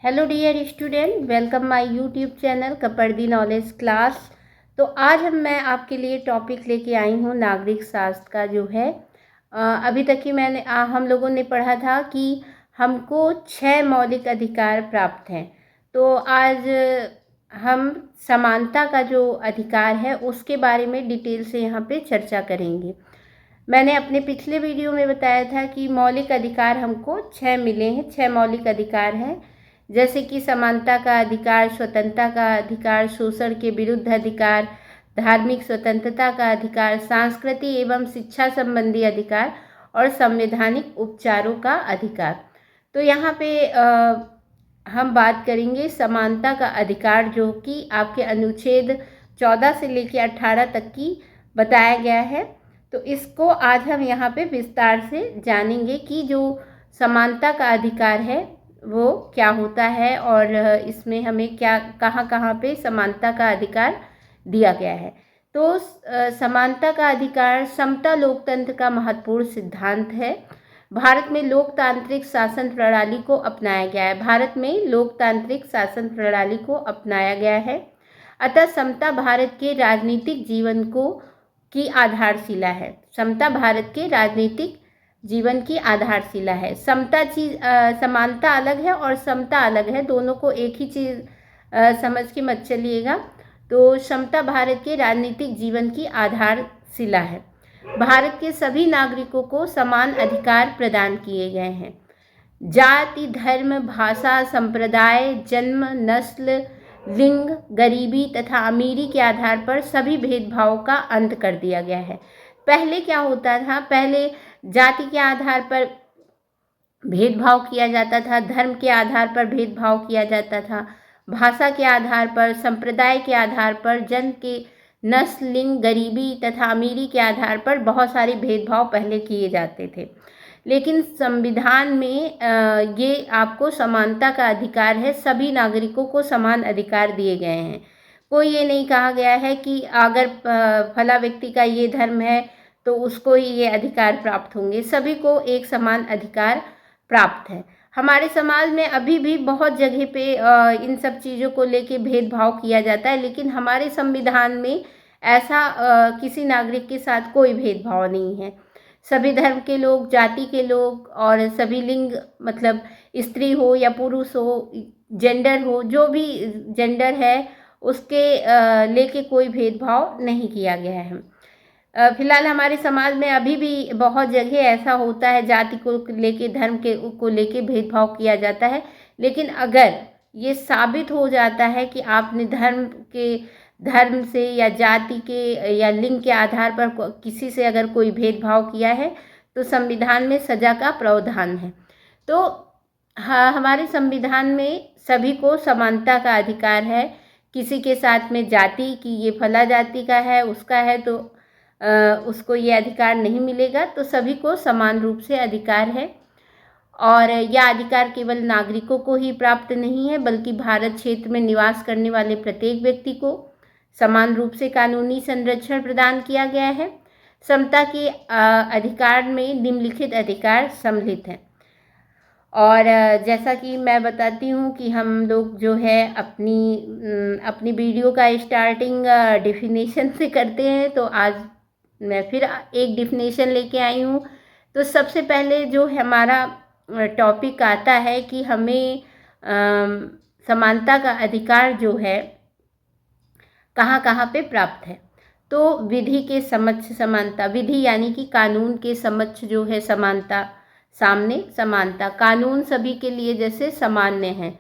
Hello dear student, welcome my YouTube channel Kapardi knowledge class. तो आज मैं आपके लिए टॉपिक लेके आई हूँ नागरिक शास्त्र का जो है। अभी तक ही हम लोगों ने पढ़ा था कि हमको 6 मौलिक अधिकार प्राप्त हैं। तो आज हम समानता का जो अधिकार है उसके बारे में डिटेल से यहाँ पे चर्चा करेंगे। मैंने अपने पिछले वीडियो में बताया था कि मौलिक अधिकार हमको 6 मिले हैं, 6 मौलिक अधिकार हैं, जैसे कि समानता का अधिकार, स्वतंत्रता का अधिकार, शोषण के विरुद्ध अधिकार, धार्मिक स्वतंत्रता का अधिकार, सांस्कृतिक एवं शिक्षा संबंधी अधिकार और संवैधानिक उपचारों का अधिकार। तो यहाँ पे हम बात करेंगे समानता का अधिकार, जो कि आपके अनुच्छेद 14 से लेकर 18 तक की बताया गया है। तो इसको आज हम यहाँ पे विस्तार से जानेंगे कि जो समानता का अधिकार है वो क्या होता है और इसमें हमें क्या कहाँ पे समानता का अधिकार दिया गया है। तो समानता का अधिकार समता लोकतंत्र का महत्वपूर्ण सिद्धांत है। भारत में लोकतांत्रिक शासन प्रणाली को अपनाया गया है। भारत में लोकतांत्रिक शासन प्रणाली को अपनाया गया है। अतः समता भारत के राजनीतिक जीवन की आधारशिला है। समता भारत के राजनीतिक जीवन की आधारशिला है। समानता अलग है और समता अलग है, दोनों को एक ही चीज़ समझ के मत चलिएगा। तो समता भारत के राजनीतिक जीवन की आधारशिला है। भारत के सभी नागरिकों को समान अधिकार प्रदान किए गए हैं। जाति, धर्म, भाषा, संप्रदाय, जन्म, नस्ल, लिंग, गरीबी तथा अमीरी के आधार पर सभी भेदभावों का अंत कर दिया गया है। पहले क्या होता था? पहले जाति के आधार पर भेदभाव किया जाता था, धर्म के आधार पर भेदभाव किया जाता था, भाषा के आधार पर, संप्रदाय के आधार पर, जन्म के, नस्ल, लिंग, गरीबी तथा अमीरी के आधार पर बहुत सारे भेदभाव पहले किए जाते थे। लेकिन संविधान में ये आपको समानता का अधिकार है। सभी नागरिकों को समान अधिकार दिए गए हैं। कोई ये नहीं कहा गया है कि अगर फला व्यक्ति का ये धर्म है तो उसको ही ये अधिकार प्राप्त होंगे। सभी को एक समान अधिकार प्राप्त है। हमारे समाज में अभी भी बहुत जगह पे इन सब चीज़ों को लेके भेदभाव किया जाता है, लेकिन हमारे संविधान में ऐसा किसी नागरिक के साथ कोई भेदभाव नहीं है। सभी धर्म के लोग, जाति के लोग और सभी लिंग, मतलब स्त्री हो या पुरुष हो, जेंडर हो, जो भी जेंडर है उसके लेके कोई भेदभाव नहीं किया गया है। फिलहाल हमारे समाज में अभी भी बहुत जगह ऐसा होता है, जाति को लेके, धर्म को लेके भेदभाव किया जाता है। लेकिन अगर ये साबित हो जाता है कि आपने धर्म से या जाति के या लिंग के आधार पर किसी से अगर कोई भेदभाव किया है तो संविधान में सजा का प्रावधान है। तो हाँ, हमारे संविधान में सभी को समानता का अधिकार है। किसी के साथ में जाति कि ये फला जाति का है, उसका है, तो उसको ये अधिकार नहीं मिलेगा। तो सभी को समान रूप से अधिकार है और यह अधिकार केवल नागरिकों को ही प्राप्त नहीं है, बल्कि भारत क्षेत्र में निवास करने वाले प्रत्येक व्यक्ति को समान रूप से कानूनी संरक्षण प्रदान किया गया है। समता के अधिकार में निम्नलिखित अधिकार सम्मिलित हैं। और जैसा कि मैं बताती हूँ कि हम लोग जो है अपनी वीडियो का स्टार्टिंग डेफिनेशन से करते हैं, तो आज मैं फिर एक डेफिनेशन लेके आई हूँ। तो सबसे पहले जो हमारा टॉपिक आता है कि हमें समानता का अधिकार जो है कहाँ पे प्राप्त है। तो विधि के समक्ष समानता, विधि यानी कि कानून के समक्ष जो है समानता, सामने समानता। कानून सभी के लिए जैसे सामान्य है,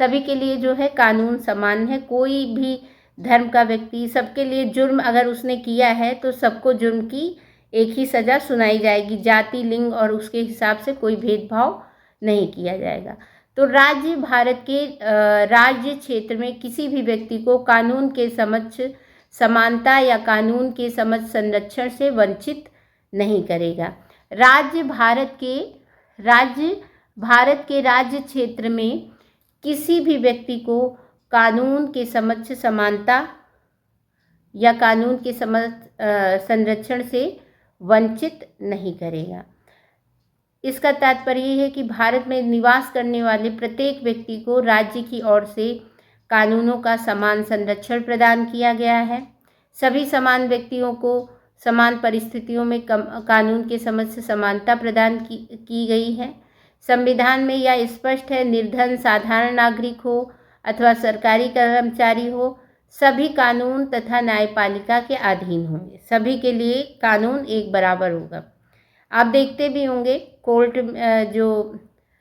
सभी के लिए जो है कानून समान है। कोई भी धर्म का व्यक्ति, सबके लिए जुर्म अगर उसने किया है तो सबको जुर्म की एक ही सज़ा सुनाई जाएगी। जाति, लिंग और उसके हिसाब से कोई भेदभाव नहीं किया जाएगा। तो भारत के राज्य क्षेत्र में किसी भी व्यक्ति को कानून के समक्ष समानता या कानून के समक्ष संरक्षण से वंचित नहीं करेगा। भारत के राज्य क्षेत्र में किसी भी व्यक्ति को कानून के समक्ष समानता या कानून के समक्ष संरक्षण से वंचित नहीं करेगा। इसका तात्पर्य ये है कि भारत में निवास करने वाले प्रत्येक व्यक्ति को राज्य की ओर से कानूनों का समान संरक्षण प्रदान किया गया है। सभी समान व्यक्तियों को समान परिस्थितियों में कानून के समक्ष समानता प्रदान की गई है। संविधान में यह स्पष्ट है, निर्धन साधारण नागरिक हो अथवा सरकारी कर्मचारी हो, सभी कानून तथा न्यायपालिका के अधीन होंगे। सभी के लिए कानून एक बराबर होगा। आप देखते भी होंगे कोर्ट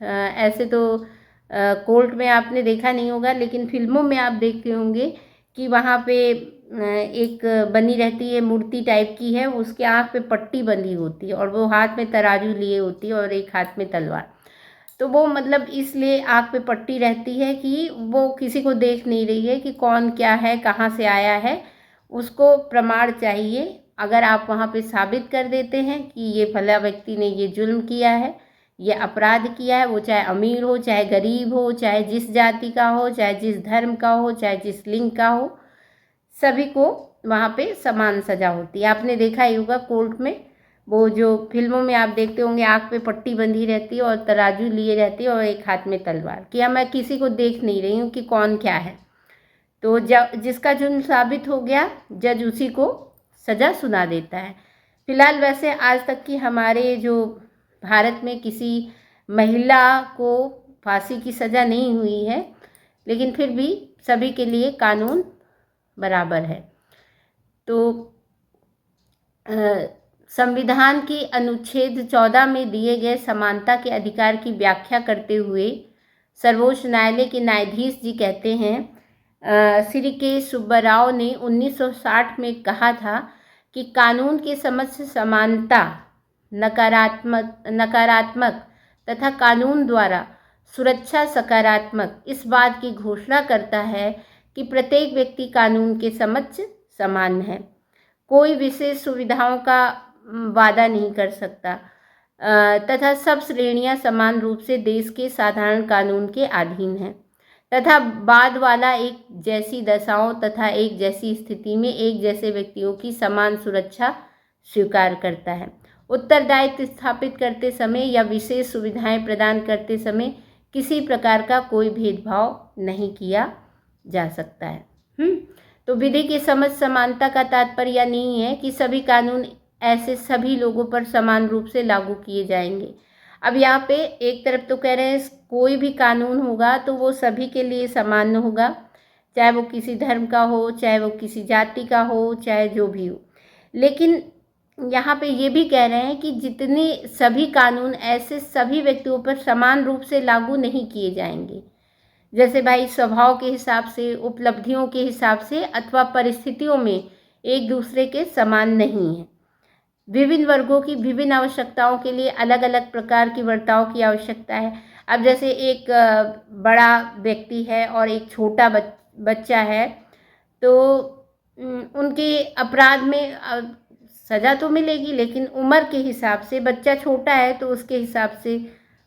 ऐसे तो कोर्ट में आपने देखा नहीं होगा, लेकिन फिल्मों में आप देखते होंगे कि वहाँ पे एक बनी रहती है, मूर्ति टाइप की है, उसके आँख पे पट्टी बंधी होती है और वो हाथ में तराजू लिए होती है और एक हाथ में तलवार। तो वो मतलब इसलिए आँख पे पट्टी रहती है कि वो किसी को देख नहीं रही है कि कौन क्या है, कहाँ से आया है, उसको प्रमाण चाहिए। अगर आप वहाँ पे साबित कर देते हैं कि ये फला व्यक्ति ने ये जुल्म किया है, ये अपराध किया है, वो चाहे अमीर हो, चाहे गरीब हो, चाहे जिस जाति का हो, चाहे जिस धर्म का हो, चाहे जिस लिंग का हो, सभी को वहाँ पे समान सज़ा होती है। आपने देखा ही होगा कोर्ट में, वो जो फिल्मों में आप देखते होंगे आँख पे पट्टी बंधी रहती है और तराजू लिए रहती है और एक हाथ में तलवार, कि मैं किसी को देख नहीं रही हूँ कि कौन क्या है। तो जिसका जुर्म साबित हो गया, जज उसी को सज़ा सुना देता है। फिलहाल वैसे आज तक की हमारे जो भारत में किसी महिला को फांसी की सज़ा नहीं हुई है, लेकिन फिर भी सभी के लिए कानून बराबर है। तो संविधान की अनुच्छेद 14 में दिए गए समानता के अधिकार की व्याख्या करते हुए सर्वोच्च न्यायालय के न्यायाधीश जी कहते हैं, श्री के सुब्बाराव ने 1960 में कहा था कि कानून के समक्ष समानता नकारात्मक तथा कानून द्वारा सुरक्षा सकारात्मक इस बात की घोषणा करता है कि प्रत्येक व्यक्ति कानून के समक्ष समान है। कोई विशेष सुविधाओं का वादा नहीं कर सकता तथा सब श्रेणियां समान रूप से देश के साधारण कानून के अधीन हैं तथा बाद वाला एक जैसी दशाओं तथा एक जैसी स्थिति में एक जैसे व्यक्तियों की समान सुरक्षा स्वीकार करता है। उत्तरदायित्व स्थापित करते समय या विशेष सुविधाएं प्रदान करते समय किसी प्रकार का कोई भेदभाव नहीं किया जा सकता है। तो विधि की समझ समानता का तात्पर्य नहीं है कि सभी कानून ऐसे सभी लोगों पर समान रूप से लागू किए जाएंगे। अब यहाँ पे एक तरफ तो कह रहे हैं कोई भी कानून होगा तो वो सभी के लिए समान होगा, चाहे वो किसी धर्म का हो, चाहे वो किसी जाति का हो, चाहे जो भी हो। लेकिन यहाँ पे ये भी कह रहे हैं कि जितने सभी कानून ऐसे सभी व्यक्तियों पर समान रूप से लागू नहीं किए जाएंगे। जैसे भाई स्वभाव के हिसाब से, उपलब्धियों के हिसाब से अथवा परिस्थितियों में एक दूसरे के समान नहीं है। विभिन्न वर्गों की विभिन्न आवश्यकताओं के लिए अलग अलग प्रकार की बर्ताव की आवश्यकता है। अब जैसे एक बड़ा व्यक्ति है और एक छोटा बच्चा है, तो उनके अपराध में सज़ा तो मिलेगी, लेकिन उम्र के हिसाब से बच्चा छोटा है तो उसके हिसाब से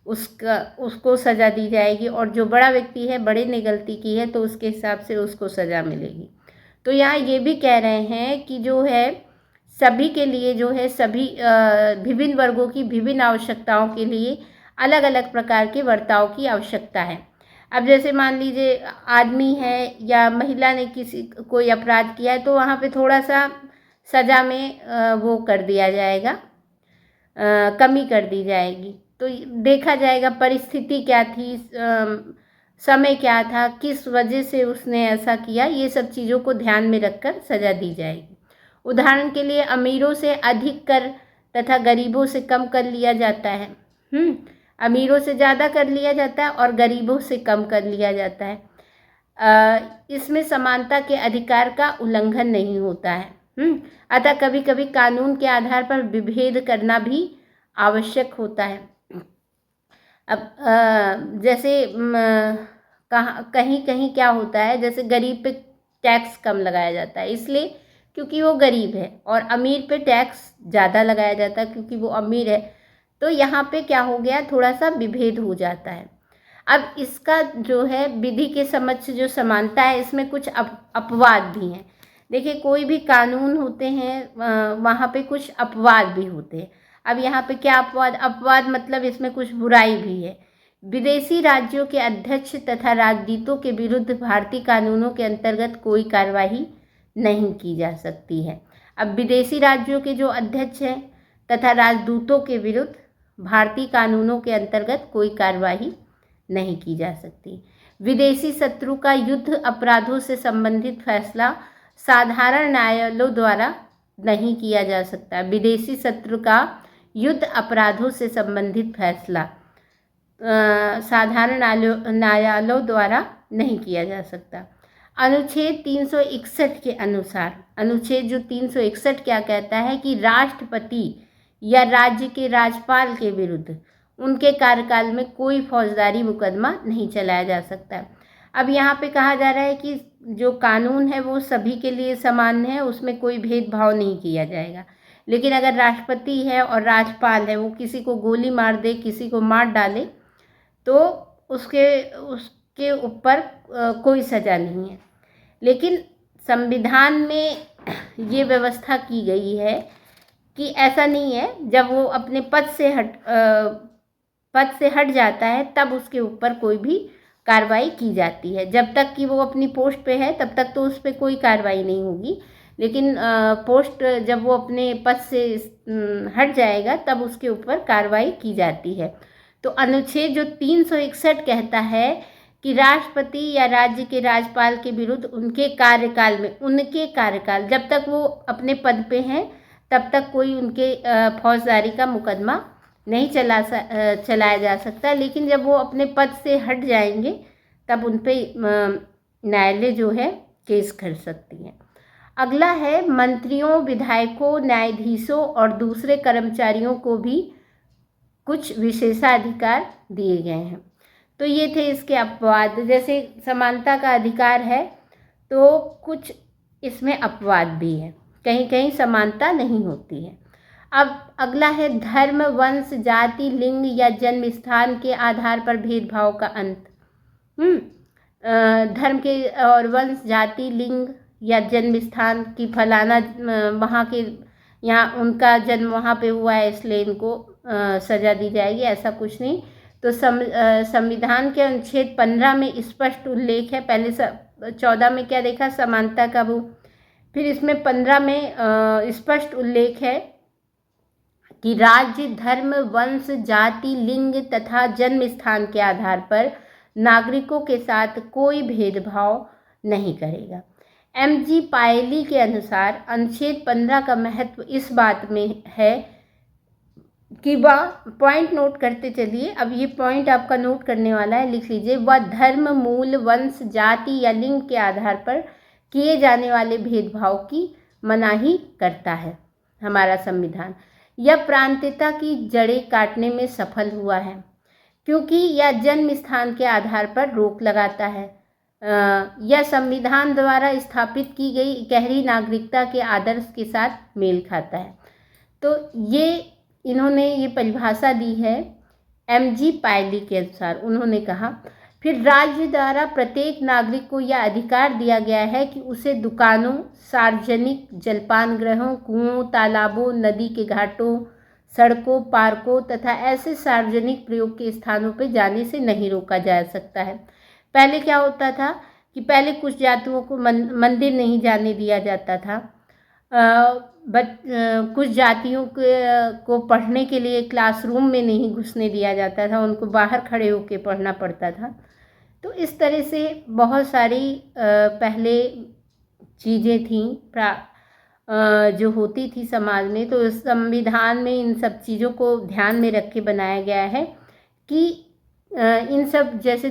उसको सज़ा दी जाएगी, और जो बड़ा व्यक्ति है, बड़े ने गलती की है तो उसके हिसाब से उसको सज़ा मिलेगी। तो यहाँ ये भी कह रहे हैं कि जो है सभी के लिए जो है सभी विभिन्न वर्गों की विभिन्न आवश्यकताओं के लिए अलग अलग प्रकार के बर्ताव की आवश्यकता है। अब जैसे मान लीजिए आदमी है या महिला ने कोई अपराध किया है तो वहाँ पे थोड़ा सा सज़ा में वो कर दिया जाएगा, कमी कर दी जाएगी। तो देखा जाएगा परिस्थिति क्या थी, समय क्या था, किस वजह से उसने ऐसा किया, ये सब चीज़ों को ध्यान में रखकर सज़ा दी जाएगी। उदाहरण के लिए अमीरों से अधिक कर तथा गरीबों से कम कर लिया जाता है। अमीरों से ज़्यादा कर लिया जाता है और गरीबों से कम कर लिया जाता है। इसमें समानता के अधिकार का उल्लंघन नहीं होता है। अतः कभी कभी कानून के आधार पर विभेद करना भी आवश्यक होता है। अब जैसे कहीं कहीं क्या होता है, जैसे गरीब पे टैक्स कम लगाया जाता है इसलिए क्योंकि वो गरीब है, और अमीर पे टैक्स ज़्यादा लगाया जाता है क्योंकि वो अमीर है। तो यहाँ पे क्या हो गया, थोड़ा सा विभेद हो जाता है। अब इसका जो है विधि के समक्ष जो समानता है, इसमें कुछ अपवाद भी हैं। देखिए कोई भी कानून होते हैं वहाँ पे कुछ अपवाद भी होते हैं। अब यहाँ पे क्या अपवाद, अपवाद मतलब इसमें कुछ बुराई भी है। विदेशी राज्यों के अध्यक्ष तथा राजदूतों के विरुद्ध भारतीय कानूनों के अंतर्गत कोई कार्यवाही नहीं की जा सकती है। अब विदेशी राज्यों के जो अध्यक्ष हैं तथा राजदूतों के विरुद्ध भारतीय कानूनों के अंतर्गत कोई कार्यवाही नहीं की जा सकती। विदेशी शत्रु का युद्ध अपराधों से संबंधित फैसला साधारण न्यायालयों द्वारा नहीं किया जा सकता। विदेशी शत्रु का युद्ध अपराधों से संबंधित फैसला साधारण न्यायालयों द्वारा नहीं किया जा सकता। अनुच्छेद 361 के अनुसार, अनुच्छेद जो 361 क्या कहता है कि राष्ट्रपति या राज्य के राज्यपाल के विरुद्ध उनके कार्यकाल में कोई फौजदारी मुकदमा नहीं चलाया जा सकता। अब यहाँ पे कहा जा रहा है कि जो कानून है वो सभी के लिए समान है, उसमें कोई भेदभाव नहीं किया जाएगा। लेकिन अगर राष्ट्रपति है और राज्यपाल है, वो किसी को गोली मार दे, किसी को मार डाले, तो उसके ऊपर कोई सज़ा नहीं है। लेकिन संविधान में ये व्यवस्था की गई है कि ऐसा नहीं है, जब वो अपने पद से हट जाता है तब उसके ऊपर कोई भी कार्रवाई की जाती है। जब तक कि वो अपनी पोस्ट पे है तब तक तो उस पर कोई कार्रवाई नहीं होगी, लेकिन पोस्ट जब वो अपने पद से हट जाएगा तब उसके ऊपर कार्रवाई की जाती है। तो अनुच्छेद जो 361 कहता है कि राष्ट्रपति या राज्य के राज्यपाल के विरुद्ध उनके कार्यकाल जब तक वो अपने पद पे हैं तब तक कोई उनके फौजदारी का मुकदमा नहीं चलाया जा सकता। लेकिन जब वो अपने पद से हट जाएंगे तब उन पे न्यायालय जो है केस कर सकती है। अगला है मंत्रियों, विधायकों, न्यायाधीशों और दूसरे कर्मचारियों को भी कुछ विशेषाधिकार दिए गए हैं। तो ये थे इसके अपवाद। जैसे समानता का अधिकार है तो कुछ इसमें अपवाद भी है, कहीं कहीं समानता नहीं होती है। अब अगला है धर्म, वंश, जाति, लिंग या जन्म स्थान के आधार पर भेदभाव का अंत। धर्म के और वंश, जाति, लिंग या जन्म स्थान की फलाना वहाँ के यहाँ उनका जन्म वहाँ पे हुआ है इसलिए इनको सज़ा दी जाएगी, ऐसा कुछ नहीं। तो संविधान के अनुच्छेद 15 में स्पष्ट उल्लेख है। पहले 14 में क्या देखा, समानता का वो, फिर इसमें 15 में स्पष्ट उल्लेख है कि राज्य धर्म, वंश, जाति, लिंग तथा जन्म स्थान के आधार पर नागरिकों के साथ कोई भेदभाव नहीं करेगा। MG पायली के अनुसार अनुच्छेद 15 का महत्व इस बात में है कि वह, पॉइंट नोट करते चलिए, अब ये पॉइंट आपका नोट करने वाला है, लिख लीजिए, वह धर्म, मूल, वंश, जाति या लिंग के आधार पर किए जाने वाले भेदभाव की मनाही करता है। हमारा संविधान यह प्रांतीयता की जड़ें काटने में सफल हुआ है, क्योंकि यह जन्म स्थान के आधार पर रोक लगाता है। यह संविधान द्वारा स्थापित की गई गहरी नागरिकता के आदर्श के साथ मेल खाता है। तो ये इन्होंने ये परिभाषा दी है MG पायली के अनुसार। उन्होंने कहा, फिर राज्य द्वारा प्रत्येक नागरिक को यह अधिकार दिया गया है कि उसे दुकानों, सार्वजनिक जलपान गृहों, कुओं, तालाबों, नदी के घाटों, सड़कों, पार्कों तथा ऐसे सार्वजनिक प्रयोग के स्थानों पर जाने से नहीं रोका जा सकता है। पहले क्या होता था कि पहले कुछ जातियों को मंदिर नहीं जाने दिया जाता था, कुछ जातियों को पढ़ने के लिए क्लासरूम में नहीं घुसने दिया जाता था, उनको बाहर खड़े होकर पढ़ना पड़ता था। तो इस तरह से बहुत सारी पहले चीज़ें थीं जो होती थी समाज में। तो संविधान में इन सब चीज़ों को ध्यान में रख के बनाया गया है कि इन सब, जैसे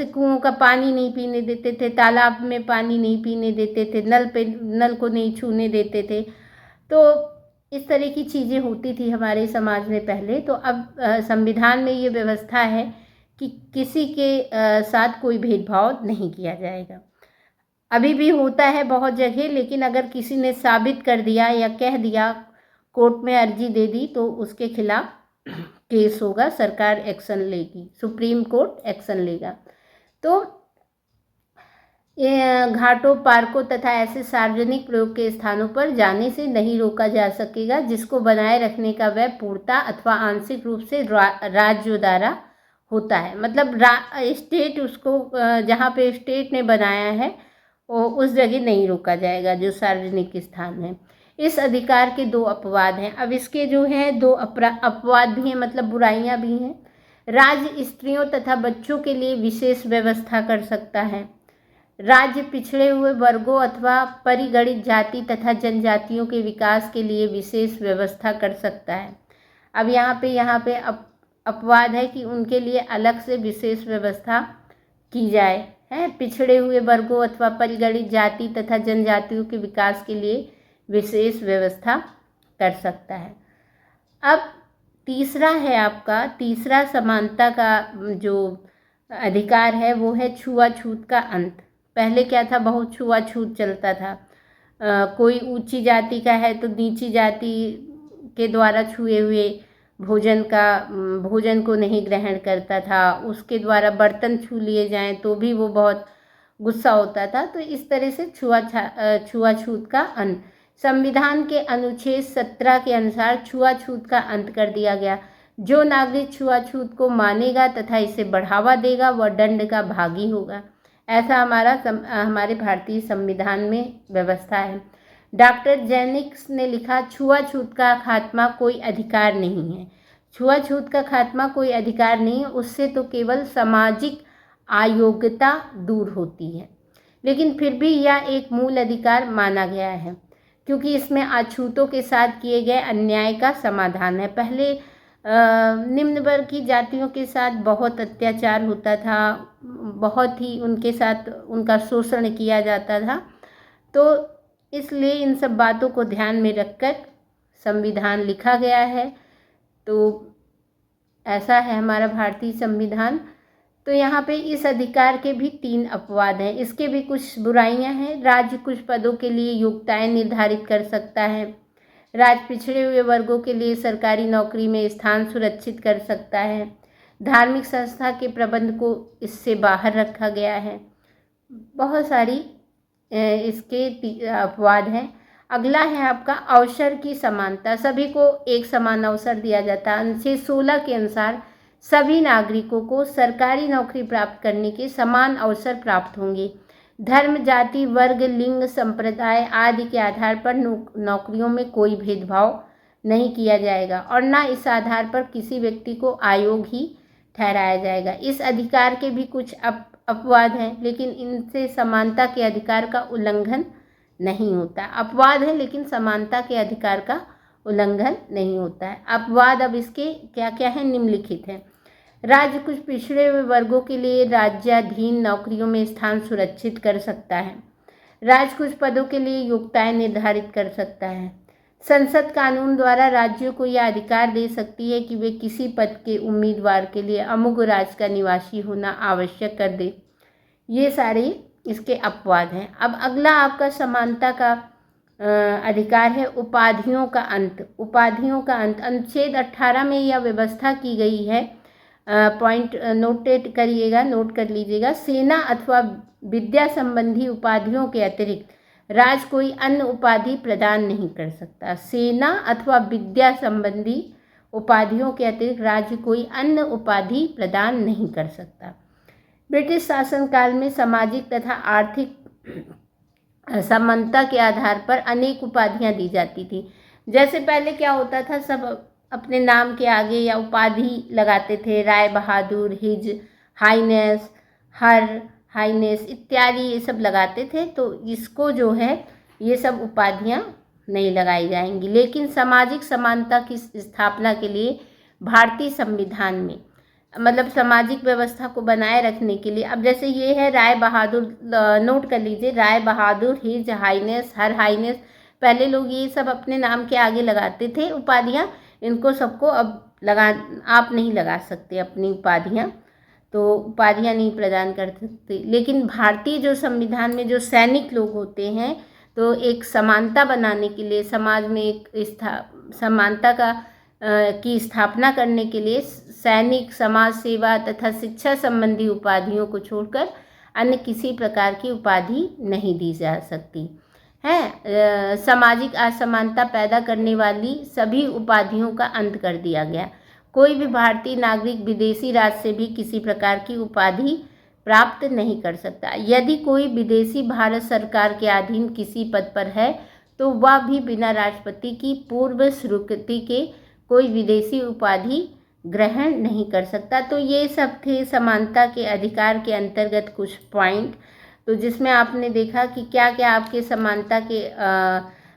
कुओं का पानी नहीं पीने देते थे, तालाब में पानी नहीं पीने देते थे, नल को नहीं छूने देते थे। तो इस तरह की चीज़ें होती थी हमारे समाज में पहले। तो अब संविधान में ये व्यवस्था है कि किसी के साथ कोई भेदभाव नहीं किया जाएगा। अभी भी होता है बहुत जगह, लेकिन अगर किसी ने साबित कर दिया या कह दिया, कोर्ट में अर्जी दे दी, तो उसके खिलाफ केस होगा, सरकार एक्शन लेगी, सुप्रीम कोर्ट एक्शन लेगा। तो ये घाटों, पार्कों तथा ऐसे सार्वजनिक प्रयोग के स्थानों पर जाने से नहीं रोका जा सकेगा जिसको बनाए रखने का व्यय पूर्णतः अथवा आंशिक रूप से राज्य द्वारा होता है। मतलब स्टेट उसको जहाँ पे स्टेट ने बनाया है वो उस जगह नहीं रोका जाएगा जो सार्वजनिक स्थान है। इस अधिकार के दो अपवाद हैं। अब इसके जो हैं दो अपवाद भी हैं, मतलब बुराइयां भी हैं। राज्य स्त्रियों तथा बच्चों के लिए विशेष व्यवस्था कर सकता है। राज्य पिछड़े हुए वर्गों अथवा परिगणित जाति तथा जनजातियों के विकास के लिए विशेष व्यवस्था कर सकता है। अब यहाँ पे अपवाद है कि उनके लिए अलग से विशेष व्यवस्था की जाए, है। पिछड़े हुए वर्गों अथवा परिगणित जाति तथा जनजातियों के विकास के लिए विशेष व्यवस्था कर सकता है। अब तीसरा है आपका, तीसरा समानता का जो अधिकार है वो है छुआछूत का अंत। पहले क्या था, बहुत छुआछूत चलता था। कोई ऊंची जाति का है तो नीची जाति के द्वारा छुए हुए भोजन को नहीं ग्रहण करता था। उसके द्वारा बर्तन छू लिए जाएं तो भी वो बहुत गुस्सा होता था। तो इस तरह से छुआछूत का अंत संविधान के अनुच्छेद 17 के अनुसार छुआछूत का अंत कर दिया गया। जो नागरिक छुआछूत को मानेगा तथा इसे बढ़ावा देगा वह दंड का भागी होगा। ऐसा हमारे भारतीय संविधान में व्यवस्था है। डॉक्टर जेनिक्स ने लिखा, छुआछूत का खात्मा कोई अधिकार नहीं है। छुआछूत का खात्मा कोई अधिकार नहीं है, उससे तो केवल सामाजिक अयोग्यता दूर होती है। लेकिन फिर भी यह एक मूल अधिकार माना गया है क्योंकि इसमें अछूतों के साथ किए गए अन्याय का समाधान है। पहले निम्न वर्ग की जातियों के साथ बहुत अत्याचार होता था, बहुत ही उनके साथ उनका शोषण किया जाता था। तो इसलिए इन सब बातों को ध्यान में रखकर संविधान लिखा गया है। तो ऐसा है हमारा भारतीय संविधान। तो यहाँ पे इस अधिकार के भी 3 अपवाद हैं। इसके भी कुछ बुराइयां हैं। राज्य कुछ पदों के लिए योग्यताएं निर्धारित कर सकता है। राज्य पिछड़े हुए वर्गों के लिए सरकारी नौकरी में स्थान सुरक्षित कर सकता है। धार्मिक संस्था के प्रबंध को इससे बाहर रखा गया है। बहुत सारी इसके अपवाद हैं। अगला है आपका अवसर की समानता। सभी को एक समान अवसर दिया जाता है। अनुच्छेद 16 के अनुसार सभी नागरिकों को सरकारी नौकरी प्राप्त करने के समान अवसर प्राप्त होंगे। धर्म, जाति, वर्ग, लिंग, संप्रदाय आदि के आधार पर नौकरियों में कोई भेदभाव नहीं किया जाएगा और न इस आधार पर किसी व्यक्ति को अयोग्य ही ठहराया जाएगा। इस अधिकार के भी कुछ अपवाद हैं, लेकिन इनसे समानता के अधिकार का उल्लंघन नहीं होता। अपवाद है लेकिन समानता के अधिकार का उल्लंघन नहीं होता है। अपवाद अब इसके क्या क्या है, निम्नलिखित है। राज्य कुछ पिछड़े हुए वर्गों के लिए राज्याधीन नौकरियों में स्थान सुरक्षित कर सकता है। राज्य कुछ पदों के लिए योग्यताएं निर्धारित कर सकता है। संसद कानून द्वारा राज्यों को यह अधिकार दे सकती है कि वे किसी पद के उम्मीदवार के लिए अमुक राज्य का निवासी होना आवश्यक कर दे। ये सारे इसके अपवाद हैं। अब अगला आपका समानता का अधिकार है उपाधियों का अंत। उपाधियों का अंत अनुच्छेद 18 में यह व्यवस्था की गई है। पॉइंट नोट कर लीजिएगा। सेना अथवा विद्या संबंधी उपाधियों के अतिरिक्त राज्य कोई अन्य उपाधि प्रदान नहीं कर सकता। सेना अथवा विद्या संबंधी उपाधियों के अतिरिक्त राज्य कोई अन्य उपाधि प्रदान नहीं कर सकता। ब्रिटिश शासनकाल में सामाजिक तथा आर्थिक समानता के आधार पर अनेक उपाधियां दी जाती थी। जैसे पहले क्या होता था, सब अपने नाम के आगे या उपाधि लगाते थे। राय बहादुर, हिज हाइनेस, हर हाइनेस इत्यादि ये सब लगाते थे। तो इसको जो है ये सब उपाधियां नहीं लगाई जाएंगी। लेकिन सामाजिक समानता की स्थापना के लिए भारतीय संविधान में, मतलब सामाजिक व्यवस्था को बनाए रखने के लिए, अब जैसे ये है राय बहादुर, नोट कर लीजिए, राय बहादुर, हिज हाइनेस, हर हाइनेस। पहले लोग ये सब अपने नाम के आगे लगाते थे उपाधियां। इनको सबको अब आप नहीं लगा सकते अपनी उपाधियां, तो उपाधियां नहीं प्रदान कर सकते। लेकिन भारतीय जो संविधान में जो सैनिक लोग होते हैं, तो एक समानता बनाने के लिए, समाज में एक समानता की स्थापना करने के लिए सैनिक, समाज सेवा तथा शिक्षा संबंधी उपाधियों को छोड़कर अन्य किसी प्रकार की उपाधि नहीं दी जा सकती है। सामाजिक असमानता पैदा करने वाली सभी उपाधियों का अंत कर दिया गया। कोई भी भारतीय नागरिक विदेशी राज्य से भी किसी प्रकार की उपाधि प्राप्त नहीं कर सकता। यदि कोई विदेशी भारत सरकार के अधीन किसी पद पर है तो वह भी बिना राष्ट्रपति की पूर्व स्वीकृति के कोई विदेशी उपाधि ग्रहण नहीं कर सकता। तो ये सब थे समानता के अधिकार के अंतर्गत कुछ पॉइंट, तो जिसमें आपने देखा कि क्या क्या आपके समानता के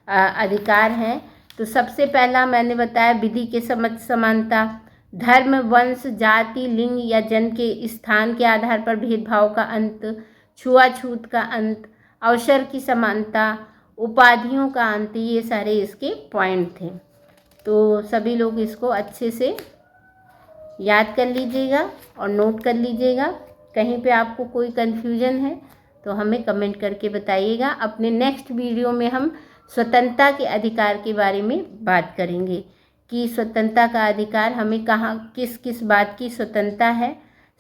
अधिकार हैं। तो सबसे पहला मैंने बताया विधि के समक्ष समानता, धर्म, वंश, जाति, लिंग या जन्म के स्थान के आधार पर भेदभाव का अंत, छुआछूत का अंत, अवसर की समानता, उपाधियों का अंत, ये सारे इसके पॉइंट थे। तो सभी लोग इसको अच्छे से याद कर लीजिएगा और नोट कर लीजिएगा। कहीं पे आपको कोई कन्फ्यूजन है तो हमें कमेंट करके बताइएगा। अपने नेक्स्ट वीडियो में हम स्वतंत्रता के अधिकार के बारे में बात करेंगे कि स्वतंत्रता का अधिकार हमें कहाँ किस किस बात की स्वतंत्रता है,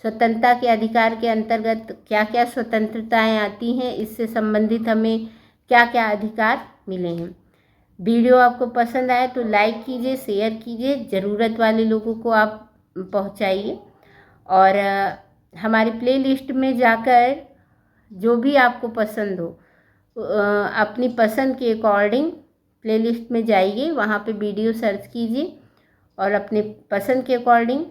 स्वतंत्रता के अधिकार के अंतर्गत क्या क्या स्वतंत्रताएं आती हैं, इससे संबंधित हमें क्या क्या अधिकार मिले हैं। वीडियो आपको पसंद आए तो लाइक कीजिए, शेयर कीजिए, ज़रूरत वाले लोगों को आप पहुंचाइए और हमारी प्लेलिस्ट में जाकर जो भी आपको पसंद हो अपनी पसंद के अकॉर्डिंग प्लेलिस्ट में जाइए, वहाँ पे वीडियो सर्च कीजिए और अपने पसंद के अकॉर्डिंग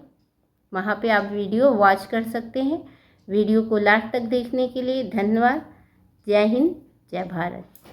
वहाँ पे आप वीडियो वॉच कर सकते हैं। वीडियो को लास्ट तक देखने के लिए धन्यवाद। जय हिंद, जय भारत।